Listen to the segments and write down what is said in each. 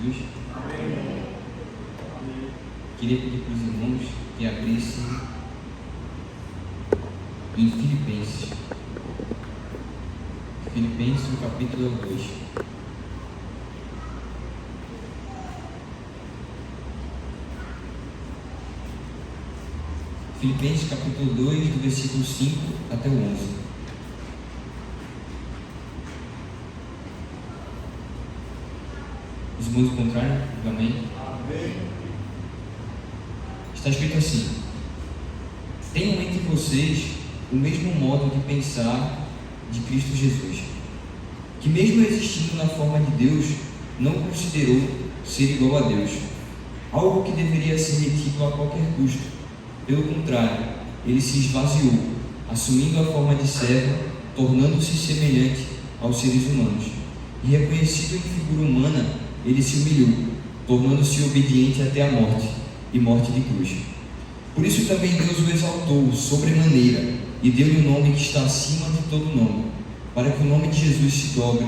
Jesus? Queria pedir para os irmãos que abrissem em Filipenses. Filipenses, o capítulo 2. Filipenses, capítulo 2, do versículo 5 até o 11. Os irmãos encontraram? Amém? Amém. Está escrito assim: tenham entre vocês o mesmo modo de pensar de Cristo Jesus, que mesmo existindo na forma de Deus, não considerou ser igual a Deus, algo que deveria ser retido a qualquer custo. Pelo contrário, ele se esvaziou, assumindo a forma de servo, tornando-se semelhante aos seres humanos. E reconhecido em figura humana, ele se humilhou, tornando-se obediente até a morte, e morte de cruz. Por isso também Deus o exaltou sobremaneira, e deu-lhe o nome que está acima de todo nome, para que o nome de Jesus se dobre,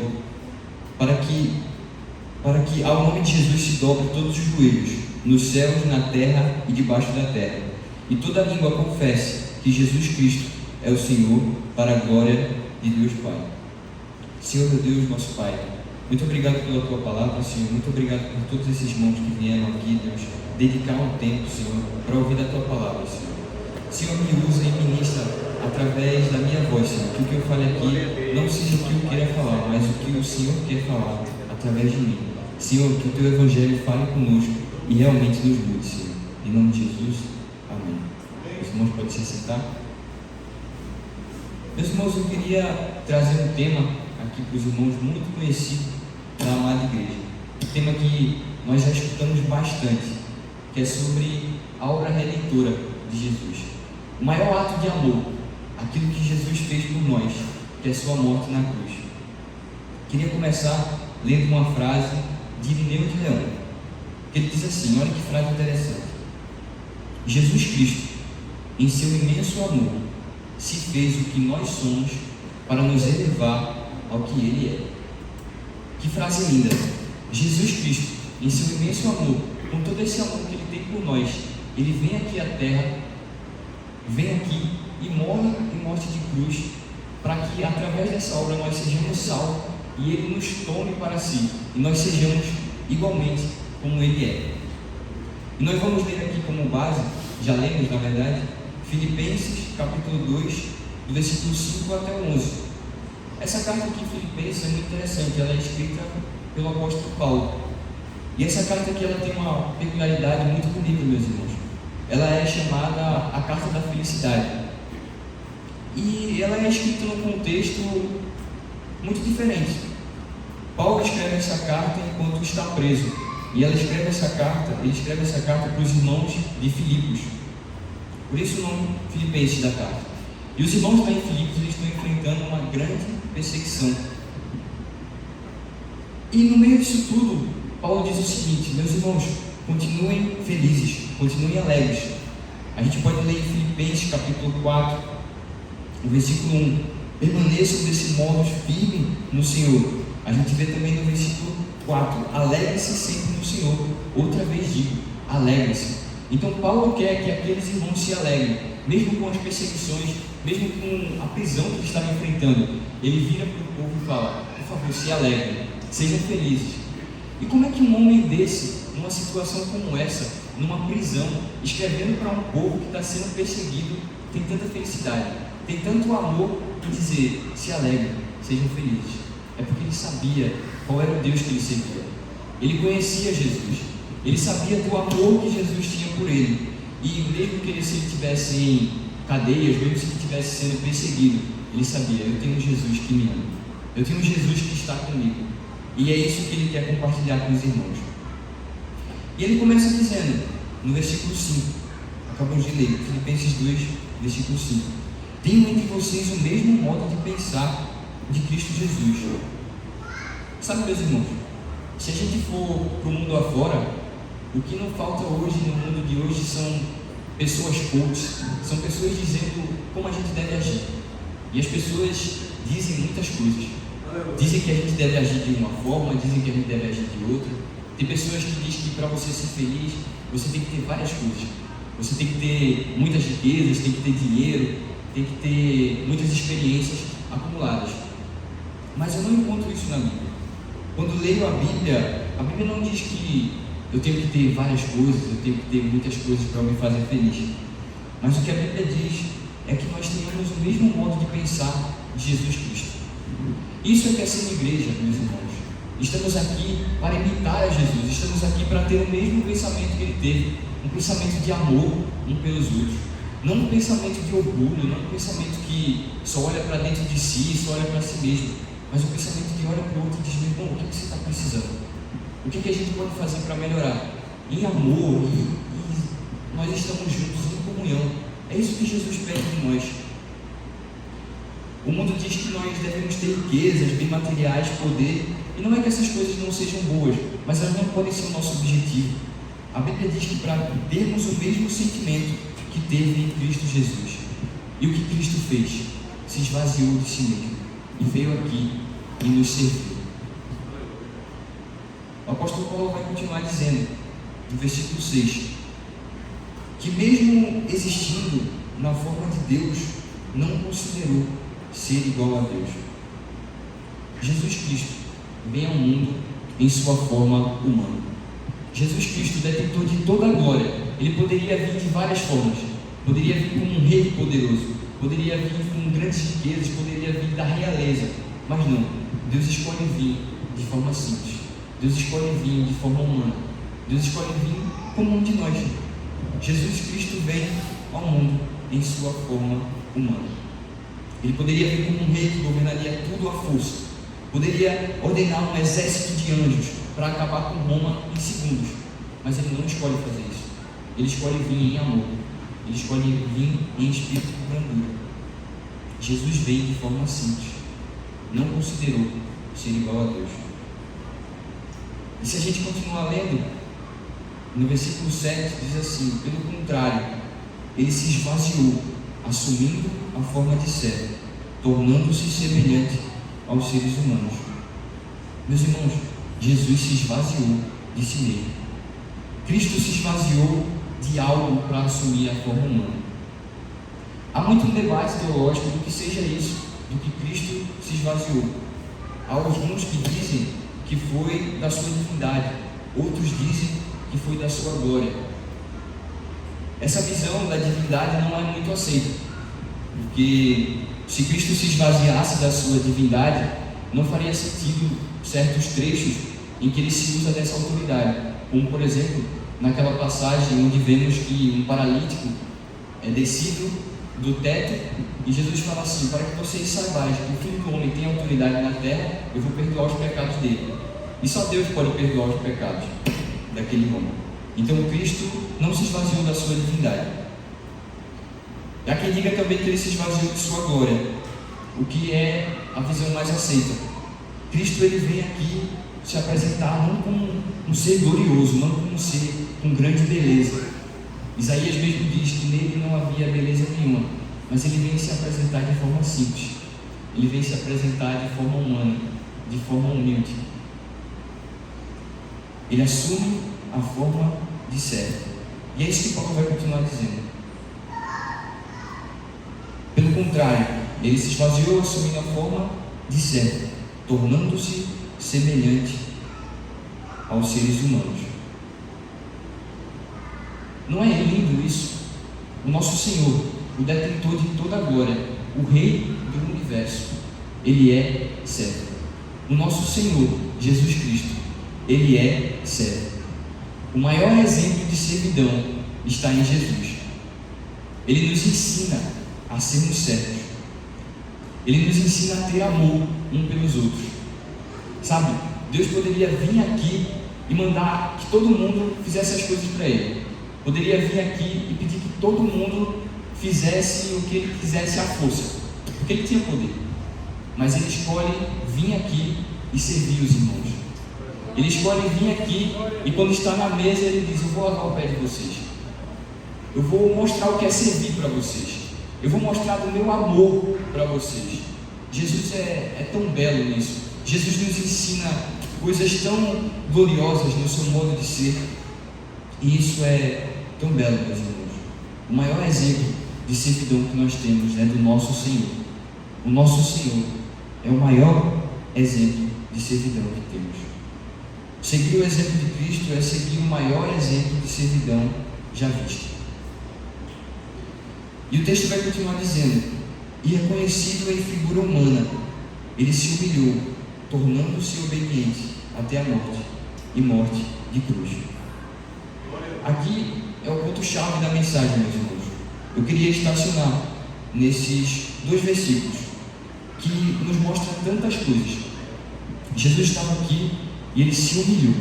para que ao nome de Jesus se dobre todos os joelhos, nos céus, na terra e debaixo da terra, e toda língua confesse que Jesus Cristo é o Senhor, para a glória de Deus Pai. Senhor meu Deus, nosso Pai, muito obrigado pela Tua palavra, Senhor. Muito obrigado por todos esses irmãos que vieram aqui, Deus, dedicar um tempo, Senhor, para ouvir a Tua palavra, Senhor. Senhor, me usa e ministra através da minha voz, Senhor. Que o que eu fale aqui não seja o que eu queira falar, mas o que o Senhor quer falar através de mim. Senhor, que o Teu Evangelho fale conosco e realmente nos mude, Senhor. Em nome de Jesus, amém. Os irmãos podem se sentar. Meus irmãos, eu queria trazer um tema aqui para os irmãos muito conhecido da amada igreja. Um tema que nós já escutamos bastante, que é sobre a obra redentora de Jesus. O maior ato de amor, aquilo que Jesus fez por nós, que é sua morte na cruz. Queria começar lendo uma frase de Irineu de Leão, que ele diz assim, olha que frase interessante: Jesus Cristo, em seu imenso amor, se fez o que nós somos para nos elevar ao que Ele é. Que frase linda! Jesus Cristo, em seu imenso amor, com todo esse amor que Ele tem por nós, Ele vem aqui à terra, vem aqui e morre em morte de cruz, para que através dessa obra nós sejamos salvos e Ele nos tome para si, e nós sejamos igualmente como Ele é. E nós vamos ler aqui como base, já lemos na verdade, Filipenses capítulo 2, do versículo 5 até o 11. Essa carta aqui em Filipenses é muito interessante, ela é escrita pelo apóstolo Paulo. E essa carta aqui ela tem uma peculiaridade muito bonita, meus irmãos. Ela é chamada a Carta da Felicidade. E ela é escrita num contexto muito diferente. Paulo escreve essa carta enquanto está preso. E ele escreve essa carta para os irmãos de Filipos. Por isso o nome Filipenses da carta. E os irmãos lá em Filipos eles estão enfrentando uma grande perseguição. E no meio disso tudo, Paulo diz o seguinte: meus irmãos, continuem felizes, continuem alegres. A gente pode ler em Filipenses capítulo 4, no versículo 1: permaneçam desse modo firme no Senhor. A gente vê também no versículo 4: alegre-se sempre no Senhor. Outra vez digo, alegre-se. Então Paulo quer que aqueles irmãos se alegrem, mesmo com as perseguições, mesmo com a prisão que eles estavam enfrentando. Ele vira para o povo e fala: por favor, se alegrem, sejam felizes. E como é que um homem desse, numa situação como essa, numa prisão, escrevendo para um povo que está sendo perseguido, tem tanta felicidade, tem tanto amor em dizer: se alegrem, sejam felizes? É porque ele sabia qual era o Deus que ele servia. Ele conhecia Jesus. Ele sabia do amor que Jesus tinha por ele. E mesmo que se ele estivesse em cadeias, mesmo se ele estivesse sendo perseguido, ele sabia: eu tenho Jesus que me ama. Eu tenho Jesus que está comigo. E é isso que ele quer compartilhar com os irmãos. E ele começa dizendo, no versículo 5, acabamos de ler, Filipenses 2, versículo 5: tenham entre vocês o mesmo modo de pensar de Cristo Jesus. Sabe, meus irmãos, se a gente for para o mundo afora, o que não falta hoje no mundo de hoje são pessoas coaches, são pessoas dizendo como a gente deve agir. E as pessoas dizem muitas coisas. Dizem que a gente deve agir de uma forma, dizem que a gente deve agir de outra. Tem pessoas que dizem que para você ser feliz, você tem que ter várias coisas. Você tem que ter muitas riquezas, tem que ter dinheiro, tem que ter muitas experiências acumuladas. Mas eu não encontro isso na Bíblia. Quando leio a Bíblia não diz que eu tenho que ter várias coisas, eu tenho que ter muitas coisas para me fazer feliz. Mas o que a Bíblia diz é que nós tenhamos o mesmo modo de pensar de Jesus Cristo. Isso é que é ser igreja, meus irmãos. Estamos aqui para imitar a Jesus, estamos aqui para ter o mesmo pensamento que ele teve, um pensamento de amor um pelos outros, não um pensamento de orgulho, não um pensamento que só olha para dentro de si, só olha para si mesmo, mas um pensamento que olha para o outro e diz: meu irmão, o que você está precisando? O que a gente pode fazer para melhorar? Em amor, e nós estamos juntos em comunhão. É isso que Jesus pede de nós. O mundo diz que nós devemos ter riquezas, bem materiais, poder, e não é que essas coisas não sejam boas, mas elas não podem ser o nosso objetivo. A Bíblia diz que para termos o mesmo sentimento que teve em Cristo Jesus. E o que Cristo fez? Se esvaziou de si mesmo e veio aqui e nos serviu. O apóstolo Paulo vai continuar dizendo, no versículo 6, que mesmo existindo na forma de Deus, não considerou ser igual a Deus. Jesus Cristo vem ao mundo em sua forma humana. Jesus Cristo, detentor de toda a glória, ele poderia vir de várias formas. Poderia vir como um rei poderoso, poderia vir com grandes riquezas, poderia vir da realeza, mas não. Deus escolhe vir de forma simples. Deus escolhe vir de forma humana. Deus escolhe vir como um de nós. Jesus Cristo vem ao mundo em sua forma humana. Ele poderia vir como um rei que governaria tudo à força. Poderia ordenar um exército de anjos para acabar com Roma em segundos. Mas ele não escolhe fazer isso. Ele escolhe vir em amor. Ele escolhe vir em espírito de brandura. Jesus veio de forma simples. Não considerou ser igual a Deus. E se a gente continuar lendo, no versículo 7 diz assim: pelo contrário, ele se esvaziou, assumindo a forma de servo, tornando-se semelhante aos seres humanos. Meus irmãos, Jesus se esvaziou de si mesmo. Cristo se esvaziou de algo para assumir a forma humana. Há muito debate teológico do que seja isso, do que Cristo se esvaziou. Há alguns que dizem que foi da sua divindade, outros dizem que foi da sua glória. Essa visão da divindade não é muito aceita, porque se Cristo se esvaziasse da sua divindade, não faria sentido certos trechos em que ele se usa dessa autoridade, como por exemplo, naquela passagem onde vemos que um paralítico é descido do teto e Jesus fala assim: para que vocês saibais que o Filho do Homem tem autoridade na terra, eu vou perdoar os pecados dele. E só Deus pode perdoar os pecados daquele homem. Então Cristo não se esvaziou da sua divindade. Há quem diga também que ele se esvaziou de sua glória, o que é a visão mais aceita. Cristo ele vem aqui se apresentar não como um ser glorioso, não como um ser com grande beleza. Isaías mesmo diz que nele não havia beleza nenhuma, mas ele vem se apresentar de forma simples. Ele vem se apresentar de forma humana, de forma humilde. Ele assume a forma de servo. E é isso que Paulo vai continuar dizendo. Pelo contrário, ele se esvaziou assumindo a forma de servo, tornando-se semelhante aos seres humanos. Não é lindo isso? O nosso Senhor, o detentor de toda a glória, o Rei do universo, ele é servo. O nosso Senhor, Jesus Cristo, ele é servo. O maior exemplo de servidão está em Jesus. Ele nos ensina a sermos servos. Ele nos ensina a ter amor um pelos outros. Sabe, Deus poderia vir aqui e mandar que todo mundo fizesse as coisas para Ele. Poderia vir aqui e pedir que todo mundo fizesse o que Ele quisesse à força, porque Ele tinha poder. Mas Ele escolhe vir aqui e servir os irmãos. Ele escolhe vir aqui e quando está na mesa Ele diz: eu vou lavar o pé de vocês. Eu vou mostrar o que é servir para vocês. Eu vou mostrar do meu amor para vocês. Jesus é tão belo nisso. Jesus nos ensina coisas tão gloriosas no seu modo de ser, e isso é tão belo, meus irmãos. O maior exemplo de servidão que nós temos é do nosso Senhor. O nosso Senhor é o maior exemplo de servidão que temos. Seguir o exemplo de Cristo é seguir o maior exemplo de servidão já visto. E o texto vai continuar dizendo: e reconhecido em figura humana, ele se humilhou, tornando-se obediente até a morte, e morte de cruz. Aqui é o ponto-chave da mensagem, meus irmãos. Eu queria estacionar nesses 2 versículos que nos mostram tantas coisas. Jesus estava aqui e ele se humilhou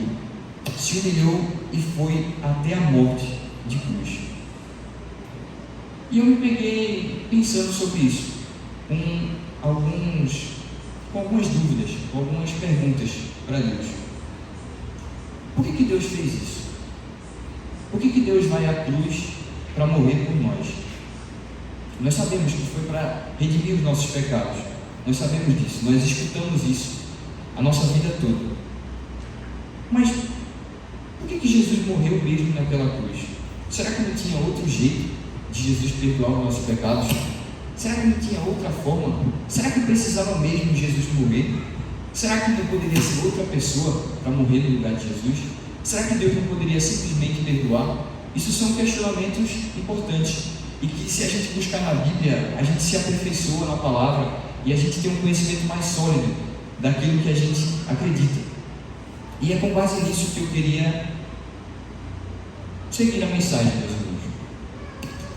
e foi até a morte de cruz. E eu me peguei pensando sobre isso, com algumas dúvidas, com algumas perguntas para Deus. Por que Deus fez isso? Por que Deus vai à cruz para morrer por nós? Nós sabemos que foi para redimir os nossos pecados. Nós sabemos disso, nós escutamos isso a nossa vida toda. Mas por que Jesus morreu mesmo naquela cruz? Será que não tinha outro jeito de Jesus perdoar os nossos pecados? Será que não tinha outra forma? Será que precisava mesmo Jesus morrer? Será que não poderia ser outra pessoa para morrer no lugar de Jesus? Será que Deus não poderia simplesmente perdoar? Isso são questionamentos importantes e que, se a gente buscar na Bíblia, a gente se aperfeiçoa na palavra e a gente tem um conhecimento mais sólido daquilo que a gente acredita. E é com base nisso que eu queria seguir a mensagem, meus irmãos,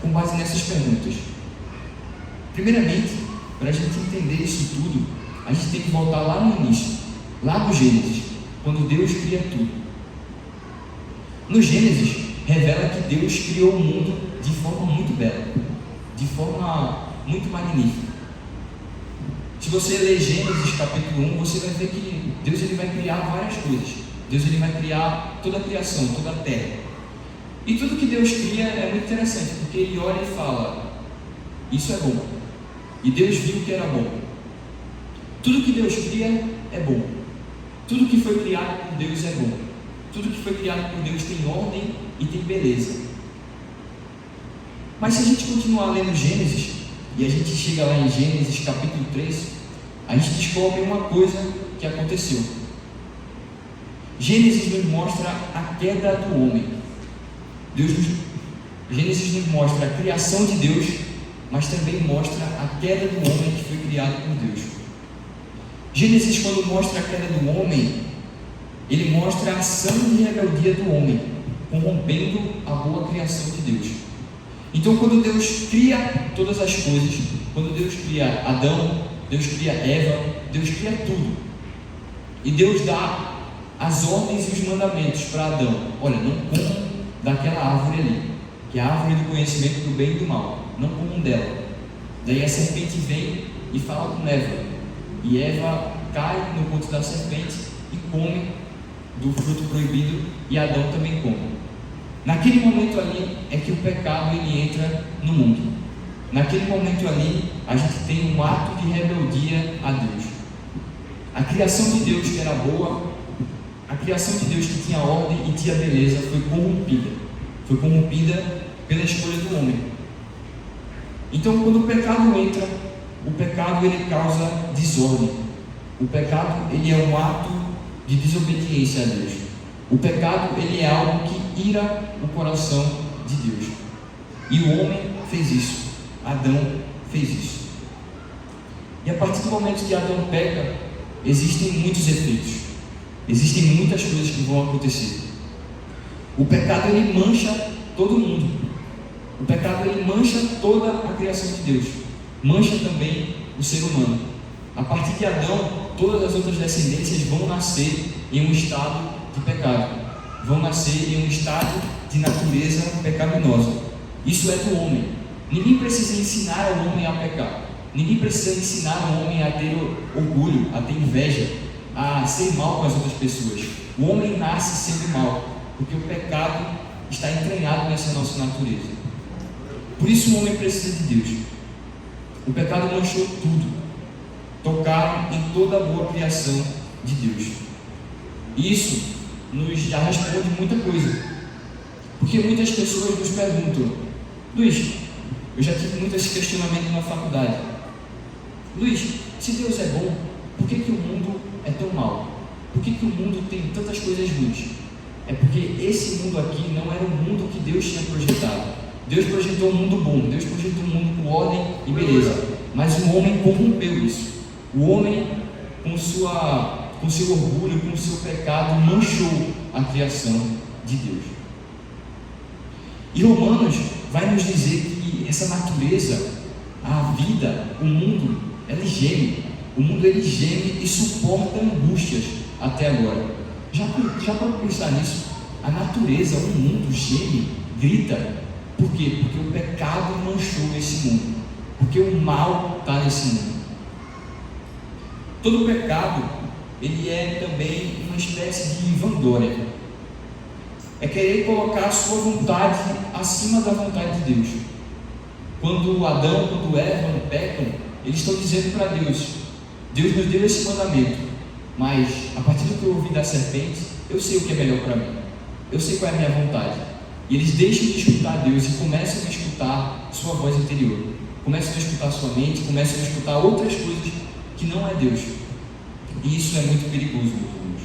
com base nessas perguntas. Primeiramente, para a gente entender isso tudo, a gente tem que voltar lá no início, lá no Gênesis, quando Deus cria tudo. No Gênesis, revela que Deus criou o mundo de forma muito bela, de forma muito magnífica. Se você ler Gênesis capítulo 1, você vai ver que Deus ele vai criar várias coisas. Deus ele vai criar toda a criação, toda a terra. E tudo que Deus cria é muito interessante, porque ele olha e fala: isso é bom. E Deus viu que era bom. Tudo que Deus cria é bom. Tudo que foi criado por Deus é bom. Tudo que foi criado por Deus tem ordem e tem beleza. Mas se a gente continuar lendo Gênesis, e a gente chega lá em Gênesis capítulo 3, a gente descobre uma coisa que aconteceu. Gênesis nos mostra a queda do homem. Gênesis nos mostra a criação de Deus, mas também mostra a queda do homem que foi criado por Deus. Gênesis, quando mostra a queda do homem, ele mostra a ação de rebeldia do homem, corrompendo a boa criação de Deus. Então, quando Deus cria todas as coisas, quando Deus cria Adão, Deus cria Eva, Deus cria tudo, e Deus dá as ordens e os mandamentos para Adão: olha, não comam daquela árvore ali, que é a árvore do conhecimento do bem e do mal, não comam dela. Daí a serpente vem e fala com Eva, e Eva cai no conto da serpente e come do fruto proibido, e Adão também come. Naquele momento ali é que o pecado ele entra no mundo. Naquele momento ali a gente tem um ato de rebeldia a Deus. A criação de Deus que era boa, a criação de Deus que tinha ordem e tinha beleza, foi corrompida pela escolha do homem. Então, quando o pecado entra, o pecado ele causa desordem. O pecado ele é um ato de desobediência a Deus. O pecado ele é algo que ira o coração de Deus. E o homem fez isso. Adão fez isso. E a partir do momento que Adão peca, existem muitos efeitos. Existem muitas coisas que vão acontecer. O pecado ele mancha todo mundo. O pecado ele mancha toda a criação de Deus. Mancha também o ser humano. A partir de Adão, todas as outras descendências vão nascer em um estado de pecado. Vão nascer em um estado de natureza pecaminosa. Isso é do homem. Ninguém precisa ensinar ao homem a pecar. Ninguém precisa ensinar ao homem a ter orgulho, a ter inveja, a ser mal com as outras pessoas. O homem nasce sendo mal, porque o pecado está entranhado nessa nossa natureza. Por isso o homem precisa de Deus. O pecado manchou tudo. Tocaram em toda a boa criação de Deus. E isso nos já responde muita coisa. Porque muitas pessoas nos perguntam: Luiz, eu já tive muito esse questionamento na faculdade. Luiz, se Deus é bom, por que o mundo é tão mau? Por que o mundo tem tantas coisas ruins? É porque esse mundo aqui não era o mundo que Deus tinha projetado. Deus projetou um mundo bom, Deus projetou um mundo com ordem e beleza. Mas o homem corrompeu isso. O homem, com seu orgulho, com seu pecado, manchou a criação de Deus. E Romanos vai nos dizer que essa natureza, a vida, o mundo, ela geme. O mundo ele geme e suporta angústias até agora. Já pode pensar nisso? A natureza, o mundo geme, grita. Por quê? Porque o pecado manchou esse mundo. Porque o mal está nesse mundo. Todo pecado, ele é também uma espécie de vanglória. É querer colocar a sua vontade acima da vontade de Deus. Quando Adão, quando Eva pecam, eles estão dizendo para Deus: Deus nos deu esse mandamento, mas a partir do que eu ouvi da serpente, eu sei o que é melhor para mim. Eu sei qual é a minha vontade. E eles deixam de escutar Deus e começam a escutar sua voz interior. Começam a escutar sua mente, começam a escutar outras coisas que não é Deus. E isso é muito perigoso, meus irmãos.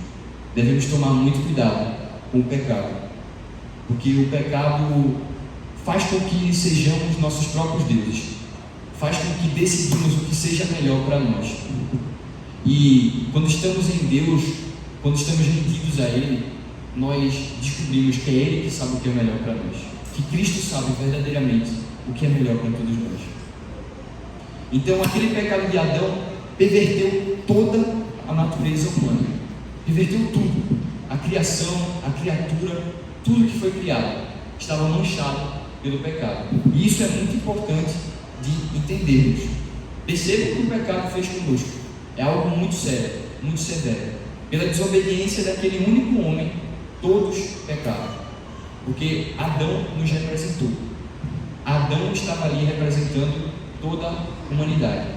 Devemos tomar muito cuidado com o pecado, porque o pecado faz com que sejamos nossos próprios deuses, faz com que decidimos o que seja melhor para nós. E quando estamos em Deus, quando estamos rendidos a Ele, nós descobrimos que é Ele que sabe o que é melhor para nós, que Cristo sabe verdadeiramente o que é melhor para todos nós. Então aquele pecado de Adão perverteu toda a natureza humana, perverteu tudo. A criação, a criatura, tudo que foi criado estava manchado pelo pecado. E isso é muito importante de entendermos. Perceba o que o pecado fez conosco. É algo muito sério, muito severo. Pela desobediência daquele único homem, todos pecaram. Porque Adão nos representou. Adão estava ali representando toda a humanidade.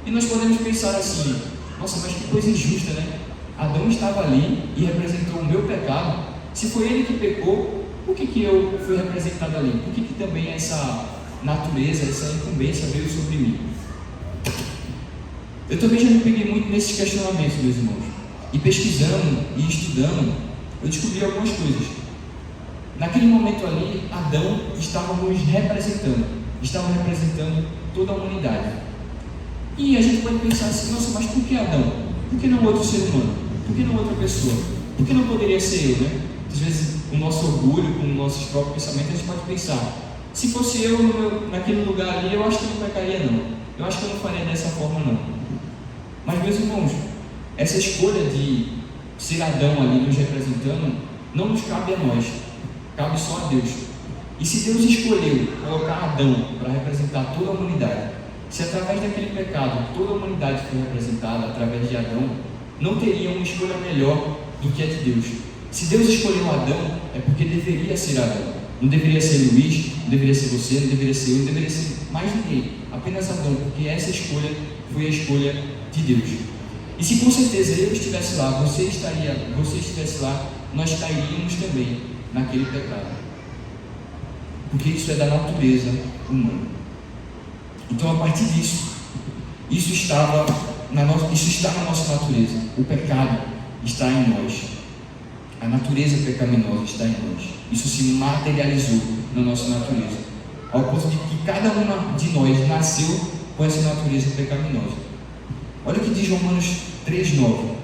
E nós podemos pensar assim: nossa, mas que coisa injusta, né? Adão estava ali e representou o meu pecado. Se foi ele que pecou, por que eu fui representado ali? Por que também essa natureza, essa incumbência veio sobre mim? Eu também já me peguei muito nesses questionamentos, meus irmãos. E pesquisando e estudando, eu descobri algumas coisas. Naquele momento ali, Adão estava nos representando. Estava representando toda a humanidade. E a gente pode pensar assim: nossa, mas por que Adão? Por que não outro ser humano? Por que não outra pessoa? Por que não poderia ser eu, né? Às vezes, com o nosso orgulho, com os nossos próprios pensamentos, a gente pode pensar: se fosse eu naquele lugar ali, eu acho que eu não pecaria não. Eu acho que eu não faria dessa forma não. Mas, meus irmãos, essa escolha de ser Adão ali nos representando, não nos cabe a nós, cabe só a Deus. E se Deus escolheu colocar Adão para representar toda a humanidade, se através daquele pecado toda a humanidade foi representada através de Adão, não teria uma escolha melhor do que a de Deus. Se Deus escolheu Adão, é porque deveria ser Adão. Não deveria ser Luiz, não deveria ser você, não deveria ser eu, não deveria ser mais ninguém. Apenas Adão, porque essa escolha foi a escolha de Deus. E se com certeza eu estivesse lá, você estivesse lá, nós cairíamos também naquele pecado. Porque isso é da natureza humana. Então, a partir disso, isso está na nossa natureza. O pecado está em nós. A natureza pecaminosa está em nós. Isso se materializou na nossa natureza, ao ponto de que cada uma de nós nasceu com essa natureza pecaminosa. Olha o que diz Romanos 3,9.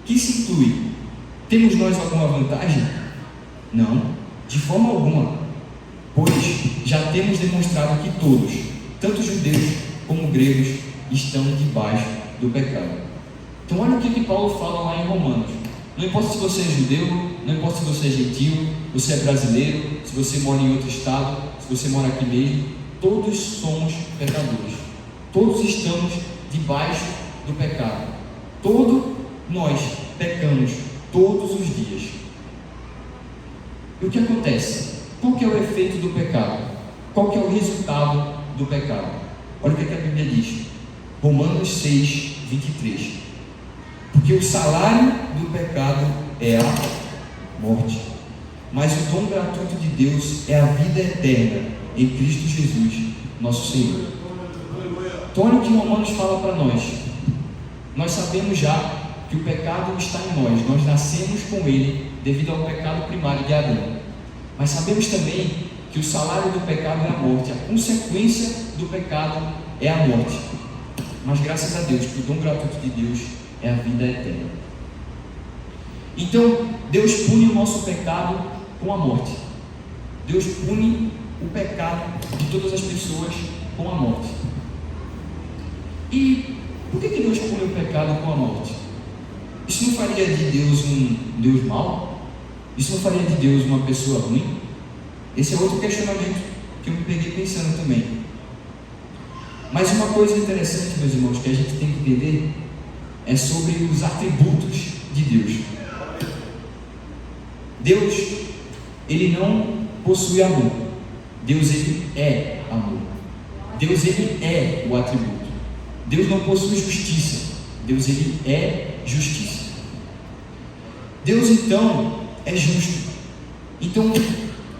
Que se inclui: temos nós alguma vantagem? Não, de forma alguma, pois já temos demonstrado que todos, tanto judeus como gregos, estão debaixo do pecado. Então olha o que Paulo fala lá em Romanos. Não importa se você é judeu, não importa se você é gentil, você é brasileiro, se você mora em outro estado, se você mora aqui mesmo, todos somos pecadores. Todos estamos debaixo do pecado. Todos nós pecamos todos os dias. E o que acontece? Qual que é o efeito do pecado? Qual que é o resultado do pecado? Olha o que a Bíblia diz. Romanos 6, 23. Porque o salário do pecado é a morte, mas o dom gratuito de Deus é a vida eterna em Cristo Jesus, nosso Senhor. Então olha o que Romanos fala para nós. Nós sabemos já que o pecado está em nós nascemos com ele devido ao pecado primário de Adão. Mas sabemos também que o salário do pecado é a morte, a consequência do pecado é a morte. Mas graças a Deus, que o dom gratuito de Deus é a vida eterna. Então, Deus pune o nosso pecado com a morte. Deus pune o pecado de todas as pessoas com a morte. E por que Deus pune o pecado com a morte? Isso não faria de Deus um Deus mau? Isso não faria de Deus uma pessoa ruim? Esse é outro questionamento que eu me peguei pensando também. Mas uma coisa interessante, meus irmãos, que a gente tem que entender é sobre os atributos de Deus. Deus, ele não possui amor. Deus, ele é amor. Deus, ele é o atributo. Deus não possui justiça. Deus, ele é justiça. Deus, então, é justo. Então,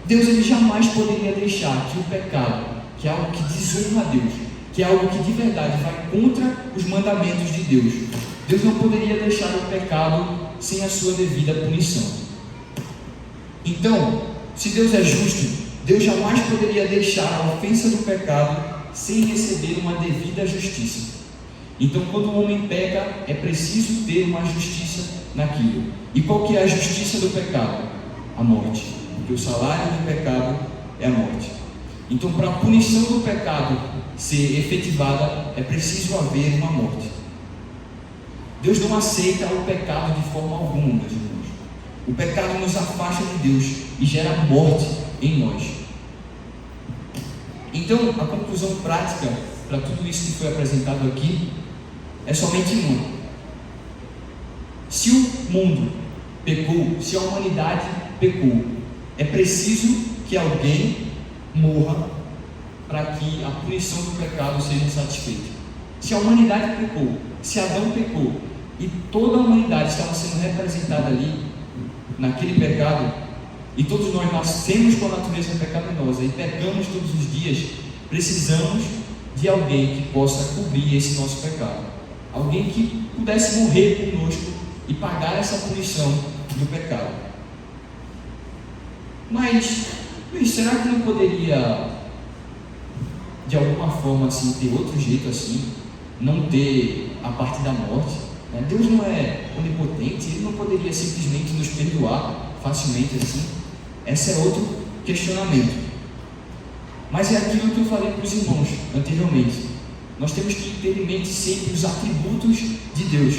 Deus, ele jamais poderia deixar que o pecado, que é algo que desonra a Deus, que é algo que de verdade vai contra os mandamentos de Deus, Deus não poderia deixar o pecado sem a sua devida punição. Então, se Deus é justo, Deus jamais poderia deixar a ofensa do pecado sem receber uma devida justiça. Então, quando o homem peca, é preciso ter uma justiça naquilo. E qual que é a justiça do pecado? A morte. Porque o salário do pecado é a morte. Então, para a punição do pecado ser efetivada, é preciso haver uma morte. Deus não aceita o pecado de forma alguma, meus irmãos. O pecado nos afasta de Deus e gera morte em nós. Então, a conclusão prática para tudo isso que foi apresentado aqui é somente uma. Se o mundo pecou, se a humanidade pecou, é preciso que alguém morra para que a punição do pecado seja satisfeita. Se a humanidade pecou, se Adão pecou e toda a humanidade estava sendo representada ali naquele pecado, e todos nós nascemos com a natureza pecaminosa e pecamos todos os dias, precisamos de alguém que possa cobrir esse nosso pecado, alguém que pudesse morrer conosco e pagar essa punição do pecado. Mas será que não poderia de alguma forma assim ter outro jeito assim, não ter a parte da morte? Deus não é onipotente, ele não poderia simplesmente nos perdoar facilmente assim? Esse é outro questionamento. Mas é aquilo que eu falei para os irmãos anteriormente. Nós temos que ter em mente sempre os atributos de Deus.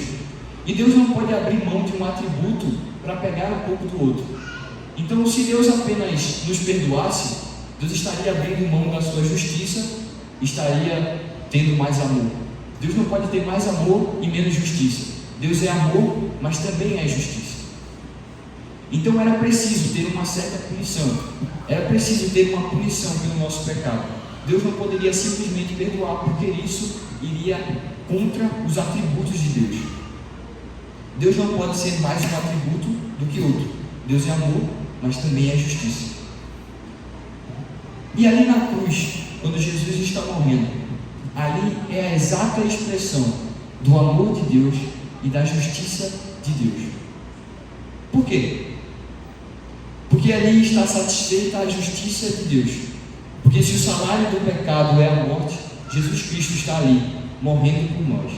E Deus não pode abrir mão de um atributo para pegar um pouco do outro. Então, se Deus apenas nos perdoasse, Deus estaria abrindo mão da sua justiça, estaria tendo mais amor. Deus não pode ter mais amor e menos justiça. Deus é amor, mas também é justiça. Então era preciso ter uma certa punição. Era preciso ter uma punição pelo nosso pecado. Deus não poderia simplesmente perdoar, porque isso iria contra os atributos de Deus. Deus não pode ser mais um atributo do que outro. Deus é amor, mas também é justiça. E ali na cruz, quando Jesus está morrendo, ali é a exata expressão do amor de Deus e da justiça de Deus. Por quê? Porque ali está satisfeita a justiça de Deus. Porque se o salário do pecado é a morte, Jesus Cristo está ali, morrendo por nós.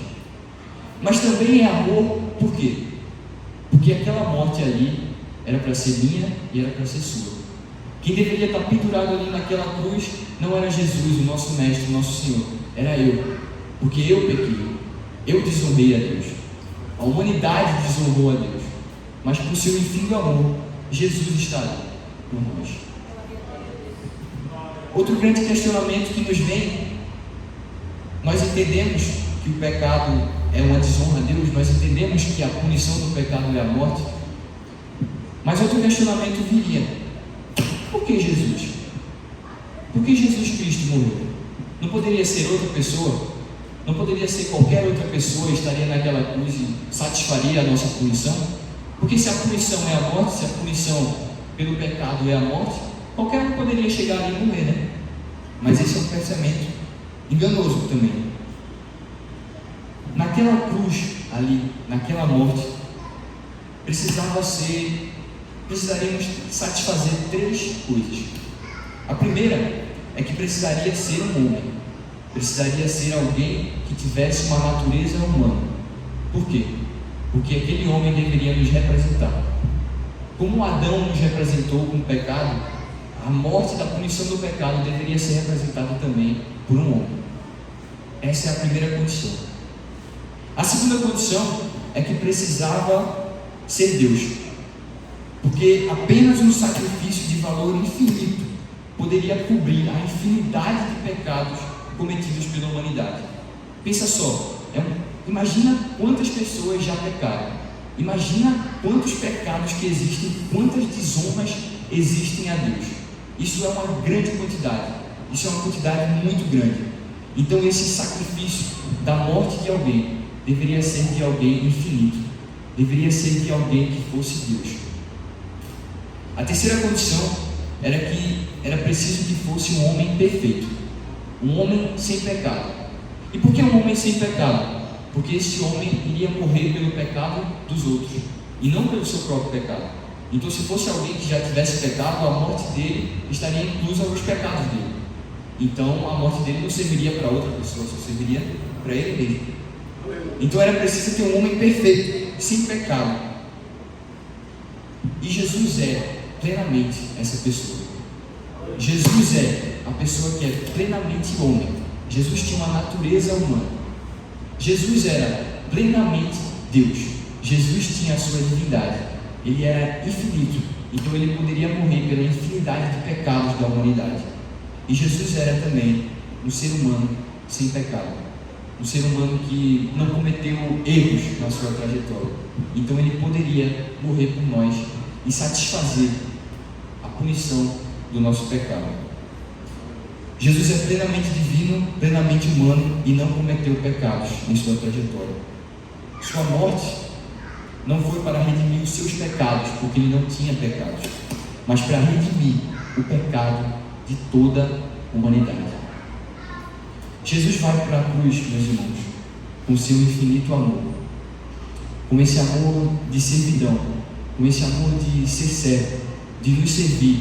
Mas também é amor, por quê? Porque aquela morte ali era para ser minha e era para ser sua. Quem deveria estar pendurado ali naquela cruz não era Jesus, o nosso mestre, o nosso Senhor. Era eu. Porque eu pequei. Eu desonrei a Deus. A humanidade desonrou a Deus. Mas por seu infinito amor, Jesus está ali por nós. Outro grande questionamento que nos vem, nós entendemos que o pecado é uma desonra a Deus, nós entendemos que a punição do pecado é a morte, mas outro questionamento viria: por que Jesus? Por que Jesus Cristo morreu? Não poderia ser outra pessoa? Não poderia ser qualquer outra pessoa que estaria naquela cruz e satisfaria a nossa punição? Porque se a punição é a morte, se a punição pelo pecado é a morte, qualquer um poderia chegar ali e morrer, né? Mas esse é um pensamento enganoso também. Naquela cruz ali, naquela morte, precisaríamos satisfazer 3 coisas. A primeira é que precisaria ser um homem, precisaria ser alguém que tivesse uma natureza humana. Por quê? Porque aquele homem deveria nos representar. Como Adão nos representou com o pecado, a morte da punição do pecado deveria ser representada também por um homem. Essa é a primeira condição. A segunda condição é que precisava ser Deus, porque apenas um sacrifício de valor infinito poderia cobrir a infinidade de pecados cometidos pela humanidade. Pensa só, imagina quantas pessoas já pecaram, imagina quantos pecados que existem, quantas desonras existem a Deus. Isso é uma grande quantidade, isso é uma quantidade muito grande. Então esse sacrifício da morte de alguém deveria ser de alguém infinito, deveria ser de alguém que fosse Deus. A terceira condição era que era preciso que fosse um homem perfeito, um homem sem pecado. E por que um homem sem pecado? Porque esse homem iria morrer pelo pecado dos outros e não pelo seu próprio pecado. Então, se fosse alguém que já tivesse pecado, a morte dele estaria inclusa aos pecados dele. Então, a morte dele não serviria para outra pessoa, só serviria para ele mesmo. Então, era preciso ter um homem perfeito, sem pecado. E Jesus é plenamente essa pessoa. Jesus é a pessoa que é plenamente homem. Jesus tinha uma natureza humana. Jesus era plenamente Deus. Jesus tinha a sua divindade. Ele era infinito, então ele poderia morrer pela infinidade de pecados da humanidade. E Jesus era também um ser humano sem pecado, um ser humano que não cometeu erros na sua trajetória. Então ele poderia morrer por nós e satisfazer a punição do nosso pecado. Jesus é plenamente divino, plenamente humano e não cometeu pecados em sua trajetória. Sua morte não foi para redimir os seus pecados, porque ele não tinha pecados, mas para redimir o pecado de toda a humanidade. Jesus vai para a cruz, meus irmãos, com seu infinito amor, com esse amor de servidão, com esse amor de ser servo, de nos servir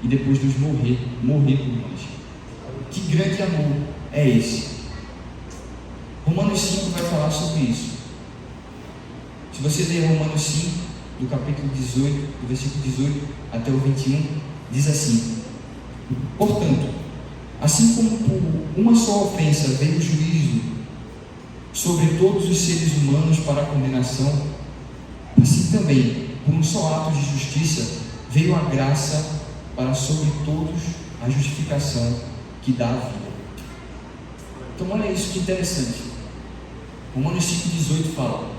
e depois nos morrer por nós. Que grande amor é esse? Romanos 5 vai falar sobre isso. Se você ler Romanos 5, do capítulo 18, do versículo 18 até o 21, diz assim: portanto, assim como por uma só ofensa veio o juízo sobre todos os seres humanos para a condenação, assim também, por um só ato de justiça, veio a graça para sobre todos a justificação que dá a vida. Então olha isso que interessante. Romanos 5,18 fala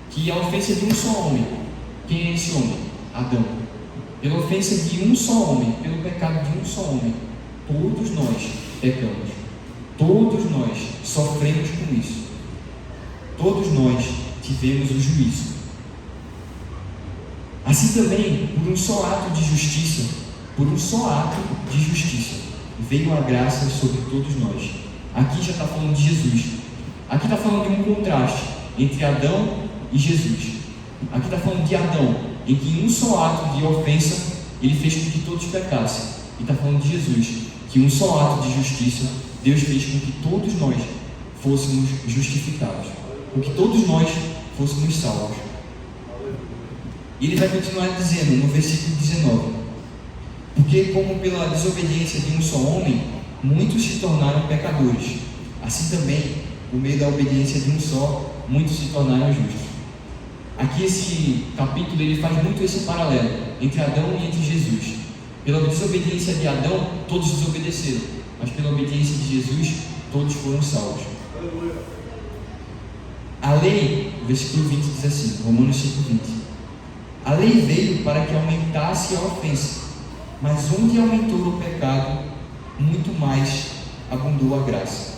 que a ofensa de um só homem, quem é esse homem? Adão. Pela ofensa de um só homem, pelo pecado de um só homem, todos nós pecamos. Todos nós sofremos com isso. Todos nós tivemos o juízo. Assim também, por um só ato de justiça, veio a graça sobre todos nós. Aqui já está falando de Jesus. Aqui está falando de um contraste entre Adão e Jesus. Aqui está falando de Adão, em que em um só ato de ofensa ele fez com que todos pecassem. E está falando de Jesus, que em um só ato de justiça Deus fez com que todos nós fôssemos justificados, com que todos nós fôssemos salvos. E ele vai continuar dizendo no versículo 19: porque como pela desobediência de um só homem muitos se tornaram pecadores, assim também por meio da obediência de um só muitos se tornaram justos. Aqui esse capítulo ele faz muito esse paralelo entre Adão e entre Jesus. Pela desobediência de Adão todos desobedeceram, mas pela obediência de Jesus todos foram salvos. A lei, versículo 20 diz assim, Romanos 5,20: a lei veio para que aumentasse a ofensa, mas onde aumentou o pecado, muito mais abundou a graça.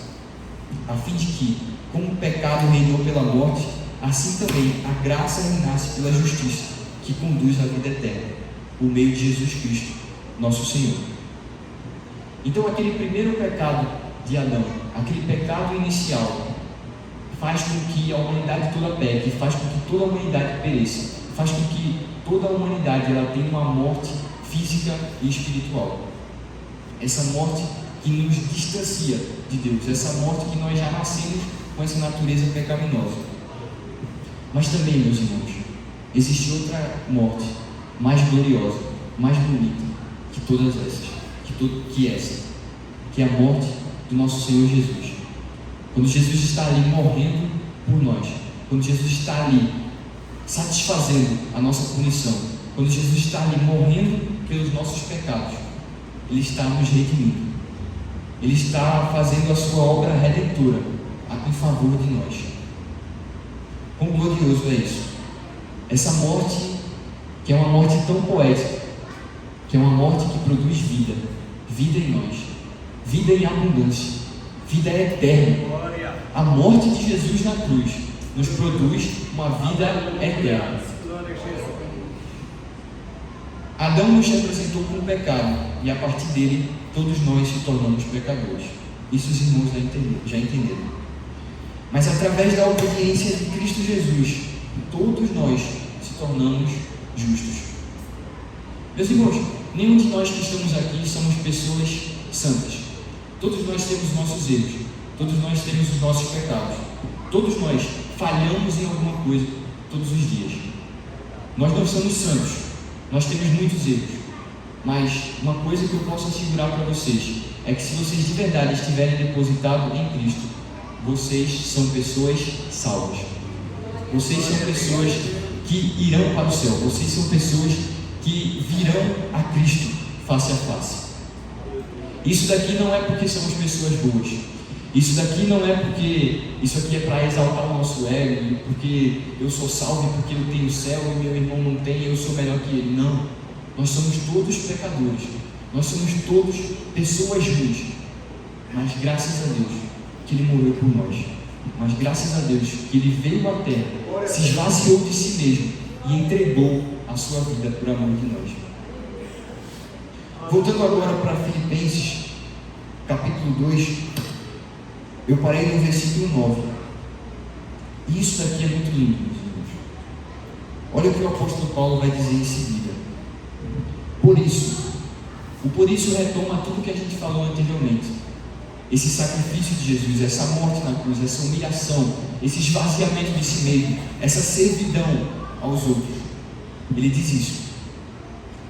a fim de que, como o pecado reinou pela morte, assim também a graça reinasse pela justiça, que conduz à vida eterna, por meio de Jesus Cristo, nosso Senhor. Então, aquele primeiro pecado de Adão, aquele pecado inicial, faz com que a humanidade toda peque, faz com que toda a humanidade pereça, faz com que toda a humanidade ela tenha uma morte física e espiritual. Essa morte que nos distancia de Deus, essa morte que nós já nascemos com essa natureza pecaminosa. Mas também, meus irmãos, existe outra morte mais gloriosa, mais bonita que todas essas, que é a morte do nosso Senhor Jesus. Quando Jesus está ali morrendo por nós, quando Jesus está ali satisfazendo a nossa punição, quando Jesus está ali morrendo pelos nossos pecados, Ele está nos redimindo. Ele está fazendo a sua obra redentora em favor de nós. Quão glorioso é isso! Essa morte, que é uma morte tão poética, que é uma morte que produz vida, vida em nós, vida em abundância, vida eterna. A morte de Jesus na cruz nos produz uma vida eterna. Adão nos representou com o pecado, e a partir dele todos nós se tornamos pecadores. Isso os irmãos já entenderam. Mas através da obediência de Cristo Jesus, todos nós se tornamos justos. Meus irmãos, nenhum de nós que estamos aqui somos pessoas santas. Todos nós temos nossos erros, todos nós temos os nossos pecados, todos nós falhamos em alguma coisa todos os dias. Nós não somos santos, nós temos muitos erros, mas uma coisa que eu posso assegurar para vocês é que se vocês de verdade estiverem depositados em Cristo, vocês são pessoas salvas. Vocês são pessoas que irão para o céu. Vocês são pessoas que virão a Cristo face a face. Isso daqui não é porque somos pessoas boas. Isso daqui não é porque isso aqui é para exaltar o nosso ego, porque eu sou salvo, porque eu tenho o céu e meu irmão não tem, eu sou melhor que ele. Não. Nós somos todos pecadores. Nós somos todos pessoas ruins. Mas graças a Deus que Ele morreu por nós. Mas graças a Deus que Ele veio à terra, se esvaziou de si mesmo e entregou a sua vida por amor de nós. Voltando agora para Filipenses, capítulo 2, eu parei no versículo 9. E isso daqui é muito lindo, meus irmãos. Olha o que o apóstolo Paulo vai dizer em seguida. Por isso retoma tudo que a gente falou anteriormente. Esse sacrifício de Jesus, essa morte na cruz, essa humilhação, esse esvaziamento de si mesmo, essa servidão aos outros. Ele diz isso.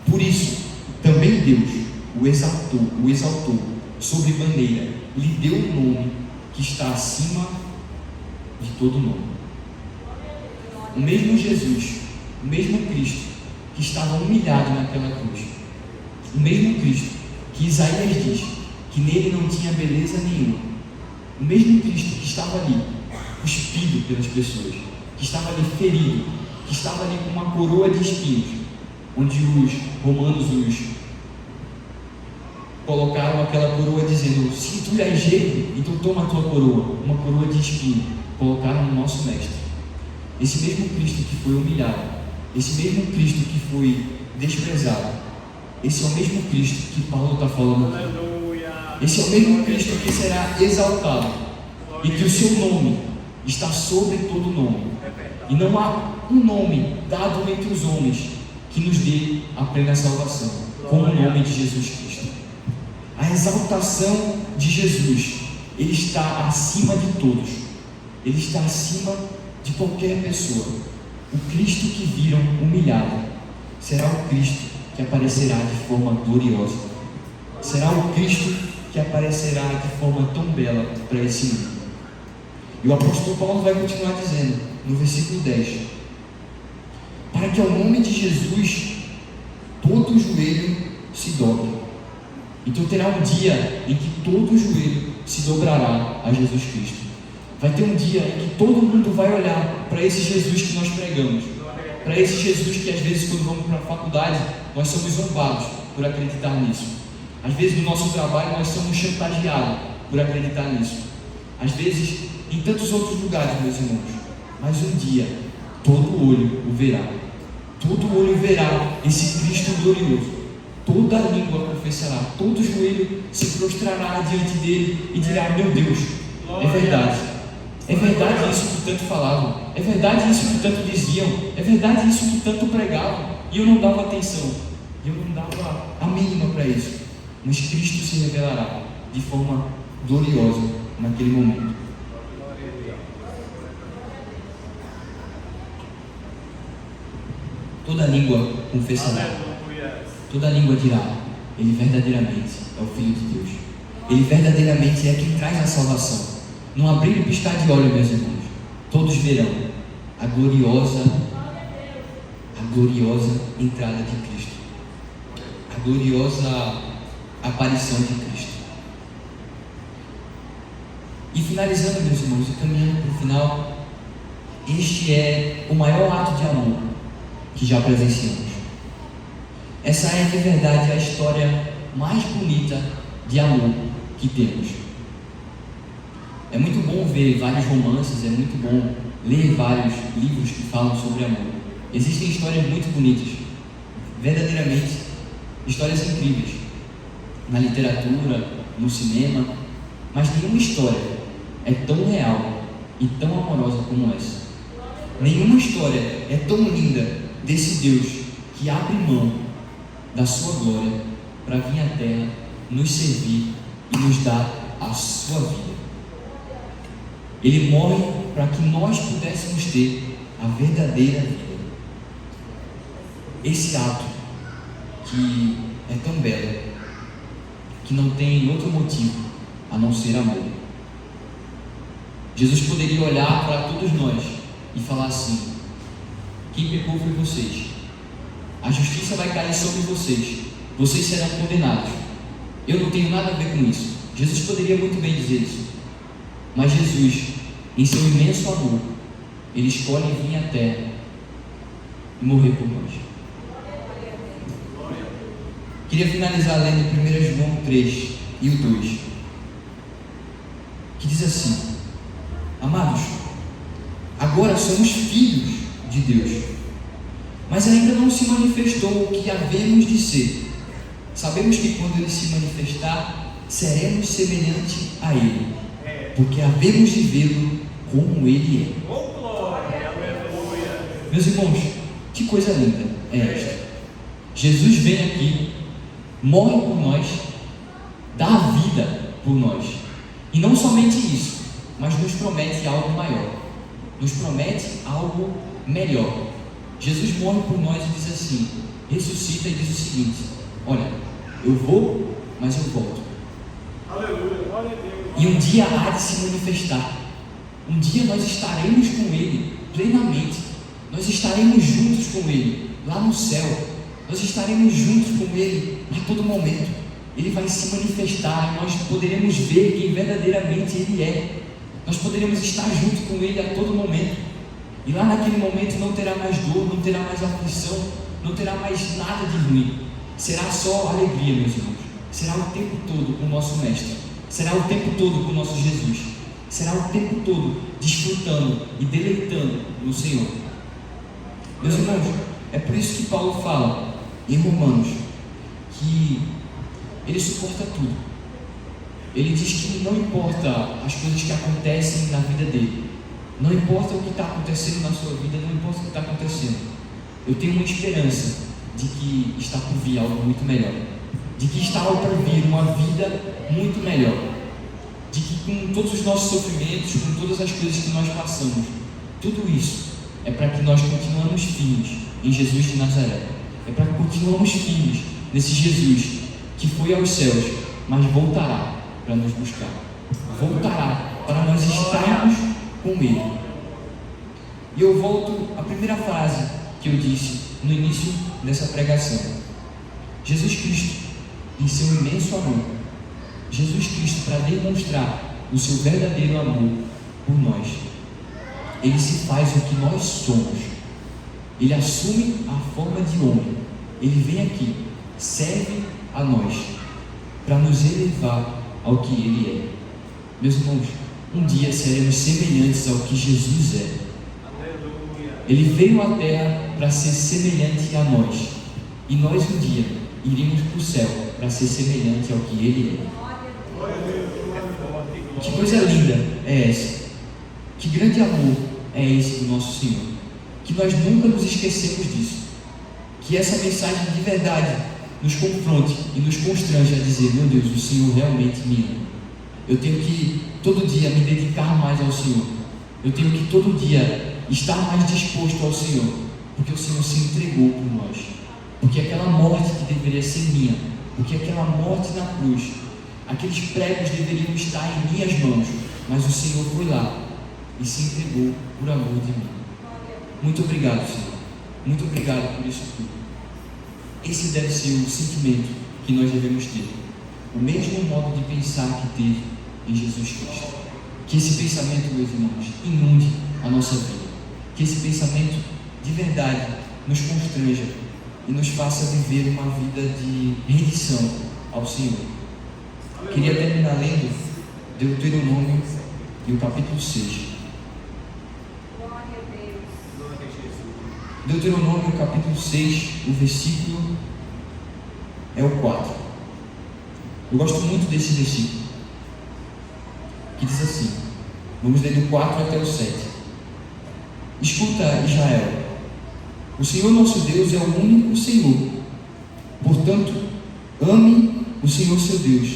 Por isso, também Deus o exaltou sobremaneira, lhe deu um nome que está acima de todo nome. O mesmo Jesus, o mesmo Cristo que estava humilhado naquela cruz, o mesmo Cristo que Isaías diz que nele não tinha beleza nenhuma, o mesmo Cristo que estava ali cuspido pelas pessoas, que estava ali ferido, que estava ali com uma coroa de espinhos, onde os romanos colocaram aquela coroa dizendo: se tu és rei, então toma a tua coroa, uma coroa de espinho. Colocaram no nosso mestre. Esse mesmo Cristo que foi humilhado, esse mesmo Cristo que foi desprezado, esse é o mesmo Cristo que Paulo está falando aqui. Esse é o mesmo Cristo que será exaltado e que o seu nome está sobre todo nome, e não há um nome dado entre os homens que nos dê a plena salvação como o nome de Jesus Cristo. A exaltação de Jesus, Ele está acima de todos, Ele está acima de qualquer pessoa. O Cristo que viram humilhado será o Cristo que aparecerá de forma gloriosa, será o Cristo que aparecerá de forma tão bela para esse mundo. E o apóstolo Paulo vai continuar dizendo no versículo 10: para que ao nome de Jesus todo joelho se dobre. Então terá um dia em que todo joelho se dobrará a Jesus Cristo. Vai ter um dia em que todo mundo vai olhar para esse Jesus que nós pregamos, para esse Jesus que às vezes quando vamos para a faculdade nós somos zombados por acreditar nisso. Às vezes no nosso trabalho nós somos chantageados por acreditar nisso. às vezes em tantos outros lugares, meus irmãos, mas um dia todo olho o verá. Todo olho verá esse Cristo glorioso. Toda língua confessará, todo joelho se prostrará diante dele e dirá: meu Deus, é verdade. É verdade isso que tanto falavam, é verdade isso que tanto diziam, é verdade isso que tanto pregavam, e eu não dava atenção, eu não dava a mínima para isso. Mas Cristo se revelará de forma gloriosa naquele momento. Toda língua confessará, toda língua dirá: ele verdadeiramente é o Filho de Deus, ele verdadeiramente é quem traz a salvação. Num abrir e piscar de olhos, meus irmãos, todos verão a gloriosa entrada de Cristo, a gloriosa aparição de Cristo. E finalizando, meus irmãos, e caminhando para o final, este é o maior ato de amor que já presenciamos. Essa é, de verdade, a história mais bonita de amor que temos. É muito bom ver vários romances, é muito bom ler vários livros que falam sobre amor. Existem histórias muito bonitas, verdadeiramente, histórias incríveis, na literatura, no cinema, mas nenhuma história é tão real e tão amorosa como essa. Nenhuma história é tão linda desse Deus que abre mão da sua glória para vir à terra, nos servir e nos dar a sua vida. Ele morre para que nós pudéssemos ter a verdadeira vida. Esse ato que é tão belo, que não tem outro motivo a não ser amor. Jesus poderia olhar para todos nós e falar assim: quem pecou foi vocês, a justiça vai cair sobre vocês, vocês serão condenados, eu não tenho nada a ver com isso. Jesus poderia muito bem dizer isso, mas Jesus, em seu imenso amor, ele escolhe vir à terra e morrer por nós. Queria finalizar lendo 1 João 3 e o 2, que diz assim: amados, agora somos filhos de Deus, mas ainda não se manifestou o que havemos de ser. Sabemos que quando ele se manifestar, seremos semelhante a ele, porque havemos de vê-lo como ele é. Meus irmãos, que coisa linda é esta. Jesus vem aqui, morre por nós, dá a vida por nós, e não somente isso, mas nos promete algo maior, nos promete algo melhor. Jesus morre por nós e diz assim, ressuscita e diz o seguinte: olha, eu vou, mas eu volto. E um dia há de se manifestar. Um dia nós estaremos com Ele plenamente. Nós estaremos juntos com Ele lá no céu. Nós estaremos juntos com Ele a todo momento. Ele vai se manifestar e nós poderemos ver quem verdadeiramente Ele é. Nós poderemos estar junto com Ele a todo momento. E lá naquele momento não terá mais dor, não terá mais aflição, não terá mais nada de ruim. Será só alegria, meus irmãos. Será o tempo todo com o nosso Mestre. Será o tempo todo com o nosso Jesus. Será o tempo todo desfrutando e deleitando no Senhor. Meus irmãos, é por isso que Paulo fala em Romanos que ele suporta tudo. Ele diz que não importa as coisas que acontecem na vida dele, não importa o que está acontecendo na sua vida, não importa o que está acontecendo, eu tenho uma esperança de que está por vir algo muito melhor, de que está por vir uma vida muito melhor, de que com todos os nossos sofrimentos, com todas as coisas que nós passamos, tudo isso é para que nós continuemos firmes em Jesus de Nazaré, é para que continuemos firmes nesse Jesus que foi aos céus, mas voltará para nos buscar, voltará para nós estarmos com Ele. E eu volto à primeira frase que eu disse no início dessa pregação. Jesus Cristo, em seu imenso amor, Jesus Cristo, para demonstrar o seu verdadeiro amor por nós, Ele se faz o que nós somos. Ele assume a forma de homem. Ele vem aqui, serve a nós, para nos elevar ao que Ele é. Meus irmãos, um dia seremos semelhantes ao que Jesus é. Ele veio à terra para ser semelhante a nós, e nós um dia iríamos para o céu para ser semelhante ao que Ele é. Que coisa linda é essa? Que grande amor é esse do nosso Senhor? Que nós nunca nos esquecemos disso. Que essa mensagem de verdade nos confronte e nos constrange a dizer: meu Deus, o Senhor realmente me ama. Eu tenho que todo dia me dedicar mais ao Senhor. Eu tenho que todo dia estar mais disposto ao Senhor, porque o Senhor se entregou por nós. Porque aquela morte que deveria ser minha, porque aquela morte na cruz, aqueles pregos deveriam estar em minhas mãos, mas o Senhor foi lá e se entregou por amor de mim. Muito obrigado, Senhor. Muito obrigado por isso tudo. Esse deve ser o sentimento que nós devemos ter. O mesmo modo de pensar que teve em Jesus Cristo. Que esse pensamento, meus irmãos, inunde a nossa vida. Que esse pensamento de verdade nos constranja e nos faça viver uma vida de rendição ao Senhor. Queria terminar lendo Deuteronômio, no capítulo 6. Deuteronômio, capítulo 6, o versículo é o 4. Eu gosto muito desse versículo, que diz assim, vamos ler do 4 até o 7. Escuta, Israel, o Senhor nosso Deus é o único Senhor. Portanto, ame o Senhor seu Deus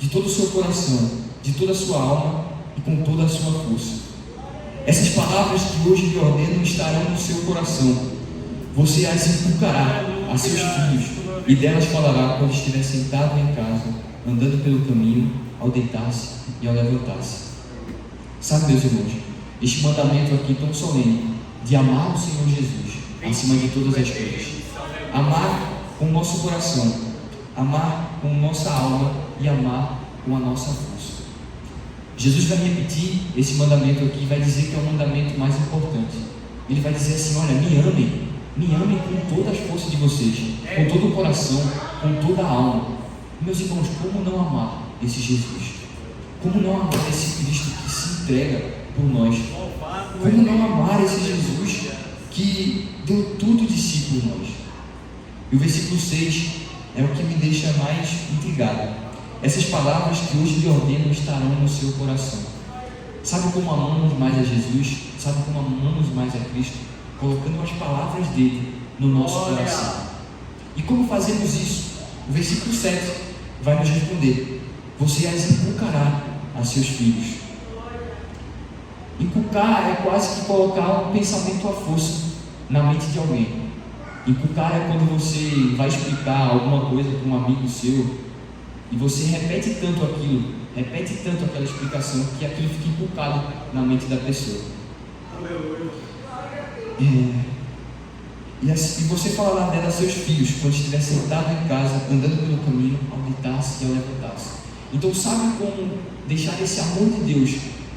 de todo o seu coração, de toda a sua alma e com toda a sua força. Essas palavras que hoje lhe ordeno estarão no seu coração. Você as inculcará a seus filhos, e delas falará quando estiver sentado em casa, andando pelo caminho, ao deitar-se e ao levantar-se. Sabe, meus irmãos, este mandamento aqui tão solene, de amar o Senhor Jesus acima de todas as coisas, amar com o nosso coração, amar com nossa alma e amar com a nossa força. Jesus vai repetir esse mandamento aqui e vai dizer que é o mandamento mais importante. Ele vai dizer assim: olha, me amem com todas as forças de vocês, com todo o coração, com toda a alma. Meus irmãos, como não amar esse Jesus? Como não amar esse Cristo que se entrega por nós? Como não amar esse Jesus que deu tudo de si por nós? E o versículo 6 é o que me deixa mais intrigado. Essas palavras que hoje lhe ordeno estarão no seu coração. Sabe como amamos mais a Jesus? Sabe como amamos mais a Cristo? Colocando as palavras dele no nosso coração. E como fazemos isso? O versículo 7 vai nos responder: você as inculcará a seus filhos. Inculcar é quase que colocar um pensamento à força na mente de alguém. Inculcar é quando você vai explicar alguma coisa para um amigo seu e você repete tanto aquilo, repete tanto aquela explicação que aquilo fica inculcado na mente da pessoa. E você falará dela a seus filhos quando estiver sentado em casa, andando pelo caminho, ao deitar-se e ao levantar-se. Então, sabe como deixar esse amor de Deus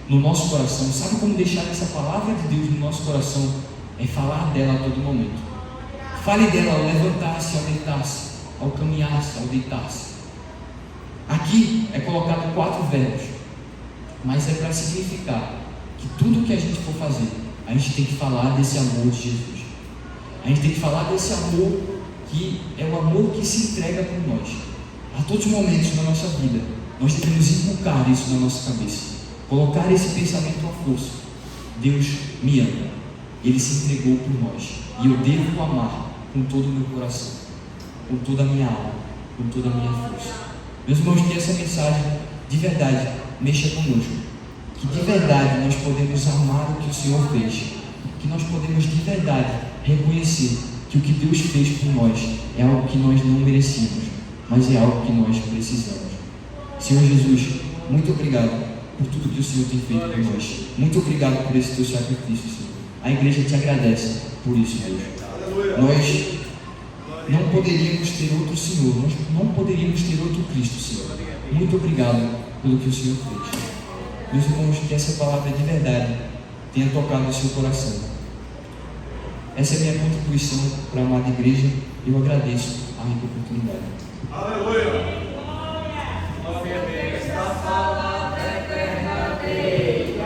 no nosso coração? Sabe como deixar essa palavra de Deus no nosso coração? É falar dela a todo momento. Fale dela ao levantar-se, ao deitar-se, ao caminhar-se, ao deitar-se. Aqui é colocado 4 verbos, mas é para significar que tudo que a gente for fazer, a gente tem que falar desse amor de Jesus. A gente tem que falar desse amor que é o amor que se entrega por nós. A todos os momentos da nossa vida, nós devemos inculcar isso na nossa cabeça. Colocar esse pensamento à força. Deus me ama. Ele se entregou por nós. E eu devo amar com todo o meu coração, com toda a minha alma, com toda a minha força. Meus irmãos, que essa mensagem de verdade mexa conosco. Que de verdade nós podemos amar o que o Senhor fez. Que nós podemos de verdade reconhecer que o que Deus fez por nós é algo que nós não merecíamos, mas é algo que nós precisamos. Senhor Jesus, muito obrigado por tudo que o Senhor tem feito por nós. Muito obrigado por esse teu sacrifício, Senhor. A igreja te agradece por isso, Deus. Nós não poderíamos ter outro Senhor, nós não poderíamos ter outro Cristo, Senhor. Muito obrigado pelo que o Senhor fez. Meus irmãos, que essa palavra de verdade tenha tocado o seu coração. Essa é a minha contribuição para a amada igreja. Eu agradeço a rica oportunidade. Aleluia! Essa palavra é verdadeira. Amém.